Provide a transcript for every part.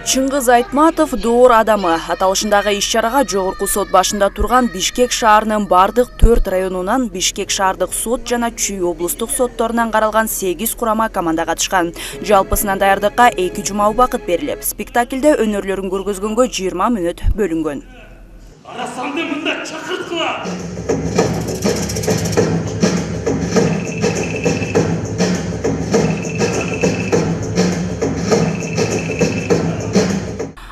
Чыңгыз Айтматов доор адамы аталышындагы иш-чарага жогорку сот башында турган Бишкек шаарынын бардык 4 районунан Бишкек шаардык сот жана Чүй облустук сотторунан каралган 8 курама команда катышкан. Жалпысынан даярдыкка 2 жума убакыт берилип, спектакльде өнөрлөрүн көргөзгөнгө 20 мүнөт бөлүнгөн. Арасанды мында чакырткыла.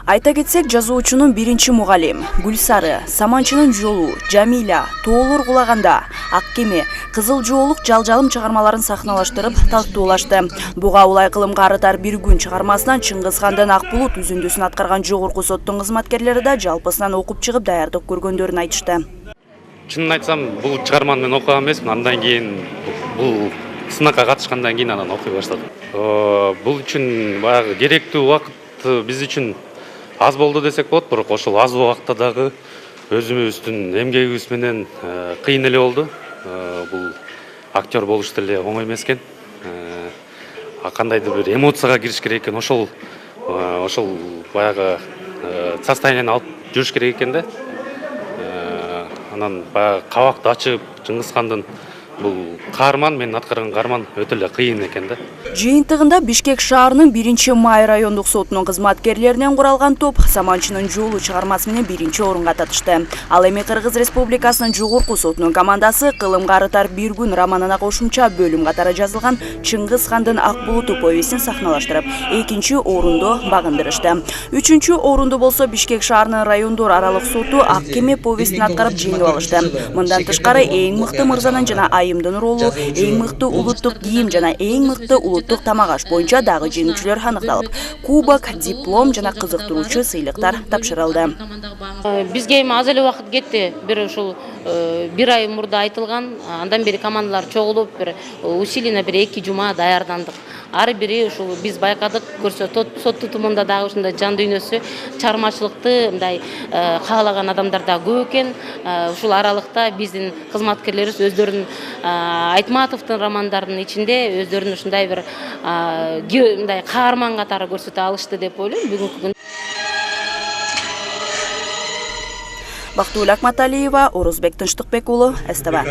Айта кетсек, жазуучунун биринчи мугалим Гүлсары, Саманчынын жолу, Жамиля, Тоолор кулаганда, Ак кеме, Кызыл жоолук жалжалым чыгармаларын сахналаштырып тактуулашты. Буга улай кылымга арытар бир күн чыгармасынан Чыңгыз хандын Ак булут үзүндүсүн аткарган жогорку соттун кызматкерлери да жалпысынан окуп чыгып даярдык көргөндөрүн айтышты. Чынын айтсам, бул чыгарманы мен окуган эмесмин. Андан кийин бул сынакка катышкандан кийин анан окуй баштадым. Бул үчүн баягы керектүү убакыт биз үчүн аз болду десек болот, бирок ошол аз убакытта дагы өзүбүздүн эмгегибиз менен кыйын эле болду. Бул актер болуш деле оңой эмес экен. Кандайдыр бир эмоцияга кириш керек экен, ошол баягы состоянияны алып жүрүш керек экен да. Анан баягы кабакты ачып, Чыңгыз хандын бул каарман, мен аткарган каарман өтө эле кыйын экен да. Жыйынтыгында Бишкек шаарынын 1-май райондук сотунун кызматкерлеринен куралган топ Саманчынын жолу чыгармасы менен 1-орунга татышты. Ал эми Кыргыз Республикасынын жогорку сотунун командасы кылымга арытар бир күн романына кошумча бөлүм катары жазылган Чыңгыз хандын Ак булуту повестин сахналаштырып, 2-орунду багындырышты. 3-орунду болсо Бишкек шаарынын райондор аралык соту Ак кеме повестин аткарып жеңип алышты. Мындан тышкары эң мыкты мырзанын жана айымдын ролу, эң мыкты улуттук кийим жана эң мыкты улуттук тамак аш боюнча дагы жеңүүчүлөр аныкталып, кубок, диплом жана кызыктыруучу сыйлыктар тапшырылды. Бизге эми аз эле убакыт кетти. Бир ушул бир ай мурда айтылган, андан бери командалар чогулуп, бир усиленно бир 2 жума даярдандык. Ар бири ушул биз байкадык, көрсө сот тутумунда дагы ушундай жан дүйнөсү, чыгармачылыкты мындай каалаган адамдар да көп экен. Ушул аралыкта биздин кызматкерлерибиз өздөрүнүн Айтматовдун романдарынын ичинде өздөрүнүн ушундай бир мындай каарман катары көрсөтө алышты деп ойлойм бүгүнкү күн. Бактыгүл Акматалиева, Орозбек Тынчтыкбек уулу, СТВ.